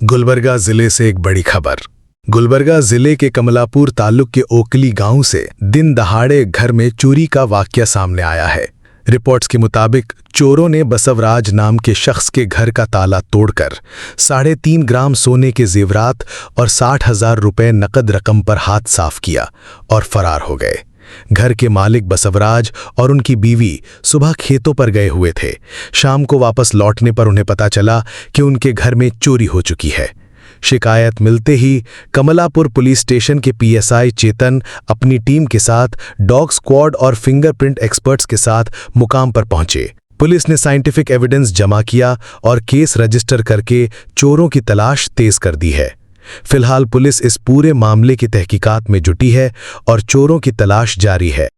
गुलबर्गा जिले से एक बड़ी खबर। गुलबर्गा जिले के कमलापुर तालुक के ओकली गांव से दिन दहाड़े घर में चोरी का वाकया सामने आया है। रिपोर्ट्स के मुताबिक चोरों ने बसवराज नाम के शख्स के घर का ताला तोड़कर 3.5 ग्राम सोने के जेवरात और 60,000 रुपए नकद रकम पर हाथ साफ किया और फरार हो गए। घर के मालिक बसवराज और उनकी बीवी सुबह खेतों पर गए हुए थे। शाम को वापस लौटने पर उन्हें पता चला कि उनके घर में चोरी हो चुकी है। शिकायत मिलते ही कमलापुर पुलिस स्टेशन के पीएसआई चेतन अपनी टीम के साथ डॉग स्क्वाड और फिंगरप्रिंट एक्सपर्ट्स के साथ मुकाम पर पहुंचे। पुलिस ने साइंटिफिक एविडेंस जमा किया और केस रजिस्टर करके चोरों की तलाश तेज कर दी है। फिलहाल पुलिस इस पूरे मामले की तहकीकात में जुटी है और चोरों की तलाश जारी है।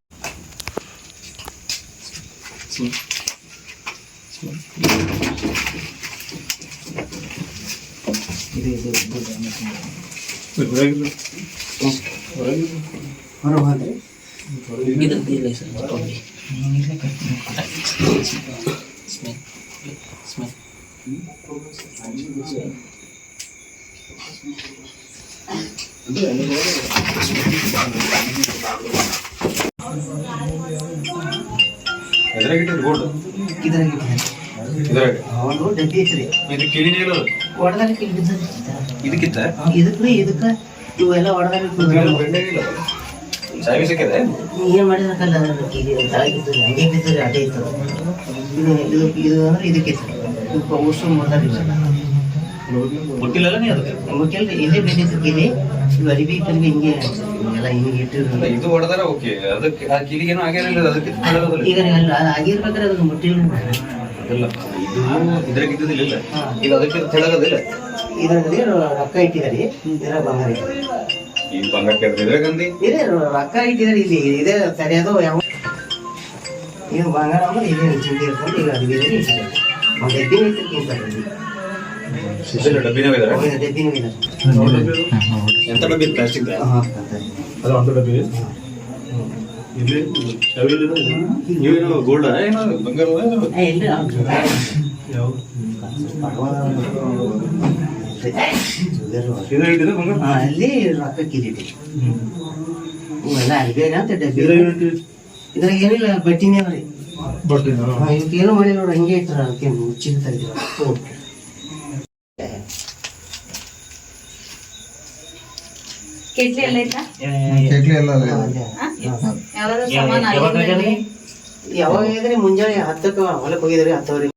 ಯಾವಾಗ ಮುಂಜಾನೆ 10ಕ್ಕೆ ಹೊಲಕ್ಕೆ ಹೋಗಿದ್ರಿ 10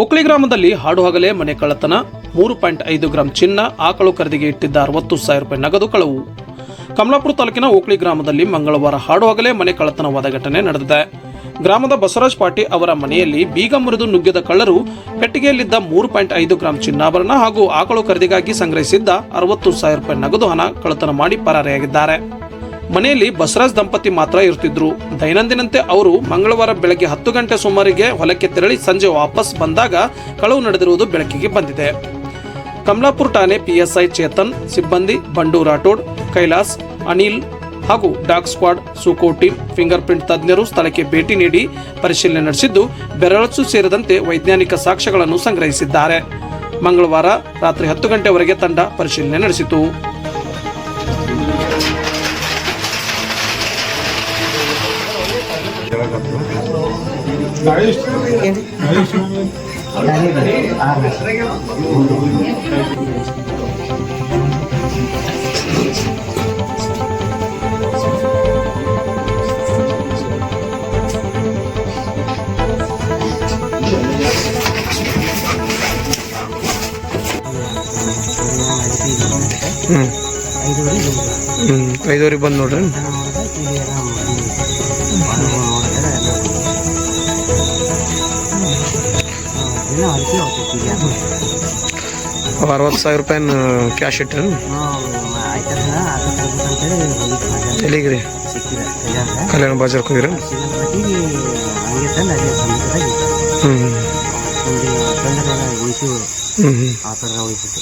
ಓಕ್ಲಿ ಗ್ರಾಮದಲ್ಲಿ ಹಾಡುಹಗಲೇ ಮನೆ ಕಳ್ಳತನ, 3.5 ಗ್ರಾಂ ಚಿನ್ನ, ಆಕಳು ಖರೀದಿಗೆ ಇಟ್ಟಿದ್ದ 60,000 ರೂಪಾಯಿ ನಗದು ಕಳವು. ಕಮಲಾಪುರ ತಾಲೂಕಿನ ಓಕ್ಲಿ ಗ್ರಾಮದಲ್ಲಿ ಮಂಗಳವಾರ ಹಾಡುಹಗಲೇ ಮನೆ ಕಳ್ಳತನವಾದ ಘಟನೆ ನಡೆದಿದೆ. ಗ್ರಾಮದ ಬಸವರಾಜ್ ಪಾಟಿ ಅವರ ಮನೆಯಲ್ಲಿ ಬೀಗ ಮುರಿದು ನುಗ್ಗಿದ ಕಳ್ಳರು ಪೆಟ್ಟಿಗೆಯಲ್ಲಿದ್ದ 3.5 ಗ್ರಾಂ ಚಿನ್ನಾಭರಣ ಹಾಗೂ ಆಕಳು ಖರೀದಿಗಾಗಿ ಸಂಗ್ರಹಿಸಿದ್ದ 60,000 ರೂಪಾಯಿ ನಗದು ಹಣ ಕಳ್ಳತನ ಮಾಡಿ ಪರಾರಿಯಾಗಿದ್ದಾರೆ. ಮನೆಯಲ್ಲಿ ಬಸವರಾಜ್ ದಂಪತಿ ಮಾತ್ರ ಇರುತ್ತಿದ್ರು. ದೈನಂದಿನಂತೆ ಅವರು ಮಂಗಳವಾರ ಬೆಳಗ್ಗೆ 10 ಗಂಟೆ ಸುಮಾರಿಗೆ ಹೊಲಕ್ಕೆ ತೆರಳಿ ಸಂಜೆ ವಾಪಸ್ ಬಂದಾಗ ಕಳವು ನಡೆದಿರುವುದು ಬೆಳಕಿಗೆ ಬಂದಿದೆ. ಕಮಲಾಪುರ ಠಾಣೆ ಪಿಎಸ್ಐ ಚೇತನ್, ಸಿಬ್ಬಂದಿ ಬಂಡು ರಾಠೋಡ್, ಕೈಲಾಸ್, ಅನಿಲ್ ಹಾಗೂ dog squad, SOCO team, fingerprint ತಜ್ಞರು ಸ್ಥಳಕ್ಕೆ ಭೇಟಿ ನೀಡಿ ಪರಿಶೀಲನೆ ನಡೆಸಿದ್ದು ಬೆರಳಚ್ಚು ಸೇರಿದಂತೆ ವೈಜ್ಞಾನಿಕ ಸಾಕ್ಷ್ಯಗಳನ್ನು ಸಂಗ್ರಹಿಸಿದ್ದಾರೆ. ಮಂಗಳವಾರ ರಾತ್ರಿ 10 ಗಂಟೆವರೆಗೆ ತಂಡ ಪರಿಶೀಲನೆ ನಡೆಸಿತು. ಐದೂವರೆಗೆ ಬಂದು ನೋಡ್ರಿ. ₹60,000 ರೂಪಾಯಿ ಕ್ಯಾಶ್ ಇಟ್ರಿ ಎಲ್ಲಿಗ್ರಿ? ಕಲ್ಯಾಣ ಬಾಜಾರ್ಗೆ ಹೋಗಿರಿ? ತಂದ್ರೆ ಉಳಿತು ಹ್ಞೂ ಹ್ಞೂ ಆ ಥರ ಉಳಿತಿತ್ತು.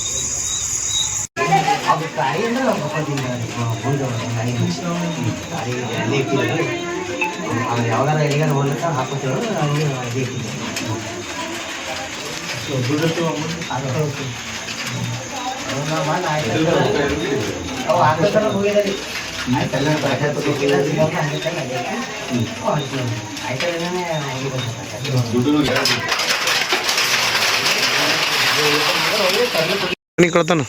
ಅದು ಕಾಯಿ ಅಂದ್ರೆ ಬಪ್ಪದಿಂದ ಮುಂದೆ ಕಾಯಿ ಕಾಯಿ ಎಲೆ ಇಟ್ಟಿದ್ರು ಅದು ಯಾವ್ದಾರ ಎಲ್ಲಿಗಾರ ಹೋಗ್ಲಿಕ್ಕೆ ಹಾಕೋತೇವೆ ಹಂಗೆ ಅದೇ ಇಟ್ಟಿದ್ದೆ. ಅವು ಹಾಕೋತಾರ ಹೋಗಿದ್ದಾರೆ ಆಯ್ತಲ್ಲ ಮನೆ ಕಳ್ತಾನ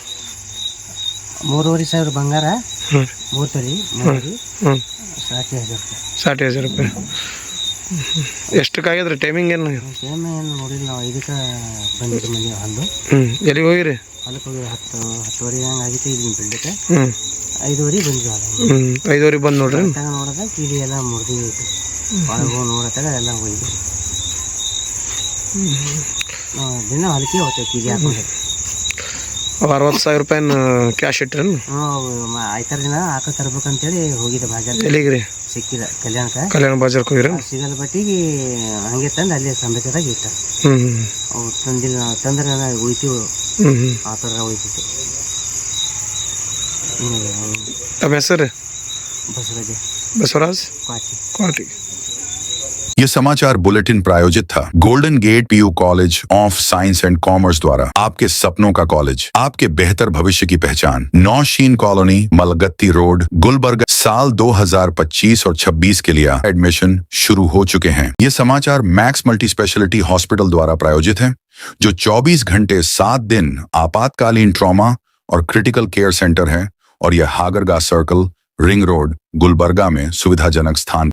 3,500 ಬಂಗಾರ, ಹ್ಞೂ 3 ತೊಲಿ, 3 ಹ್ಞೂ 60,000 ರೂಪಾಯಿ. 60,000 ರೂಪಾಯಿ. ಎಷ್ಟಕ್ಕಾಗ್ಯದ್ರಿ ಟೈಮಿಂಗ್ ಏನು? ಟೈಮ್ ಏನು ನೋಡಿಲ್ಲ ನಾವು. ಇದಕ್ಕೆ ಬಂದಿದ್ದು ಮಂದಿ ಹಲ್ಲು ಹ್ಞೂ ಎಲ್ಲಿಗೆ ಹೋಗಿರಿ? ಹೊಲಕ್ಕೆ ಹೋಗಿ 10-10:30 ಹಂಗೆ ಆಗಿತ್ತು. ಇದನ್ನ ಬಿಡ್ಲಿಕ್ಕೆ ಹ್ಞೂ 5:30 ಬಂದ್ವಿ ಹೊಲ. 5:30 ಬಂದು ನೋಡ್ರಿ. ತಗ ನೋಡಿದಾಗ ಕೀಲಿ ಎಲ್ಲ ಮುರಿದಿತ್ತು. ಒಳಗೆ ಹೋಗಿ ನೋಡತ್ತಾಗ ಎಲ್ಲ ಹೋಗಿದ್ವಿ. ದಿನ ಹೊಲಕ್ಕೆ ಹೋಗ್ತೇವೆ ಕೀಲಿ ಹಾಕೊಂಡು. 60,000 ರೂಪಾಯಿನ ಕ್ಯಾಶ್ ಇಟ್ರೇನು? ಆಯ್ತಾರ ದಿನ ಹಾಕೋ ತರ್ಬೇಕಂತೇಳಿ ಹೋಗಿದ್ದೆ ಬಾಜಾರ್. ಎಲ್ಲಿಗೆ ರೀ? ಸಿಕ್ಕಿಲ್ಲ ಕಲ್ಯಾಣಕ್ಕೆ. ಕಲ್ಯಾಣ ಬಾಜಾರ್ಗೆ ಹೋಗಿರಿ? ಸಿಗಲ್ ಬಟ್ಟಿಗೆ ಹಂಗೆ ತಂದು ಅಲ್ಲಿ ಸಂಬಂಧದಾಗ ಇಟ್ಟ. ಹ್ಞೂ ಅವು ತಂದಿಲ್ಲ ತಂದ್ರೆ ಉಳಿತೀವಿ ಹ್ಞೂ ಹ್ಞೂ ಆ ಥರ ಉಳಿತಿತ್ತು. ತಮ್ಮ ಹೆಸರು? ಬಸವರಾಜ ಬಸವರಾಜ್ ಕ್ವಾಚಿ. ಕ್ವಾಟಿ. ये समाचार बुलेटिन प्रायोजित था golden gate PU college of science and commerce द्वारा। आपके सपनों का कॉलेज, आपके बेहतर भविष्य की पहचान। Nausheen colony, Malagatti road, Gulbarga. साल 2025 और 26 के लिए एडमिशन शुरू हो चुके हैं। ये समाचार मैक्स मल्टी स्पेशलिटी हॉस्पिटल द्वारा प्रायोजित है, जो 24 घंटे 7 दिन आपातकालीन ट्रॉमा और क्रिटिकल केयर सेंटर है, और यह Hagarga circle, ring road, Gulbarga में सुविधाजनक स्थान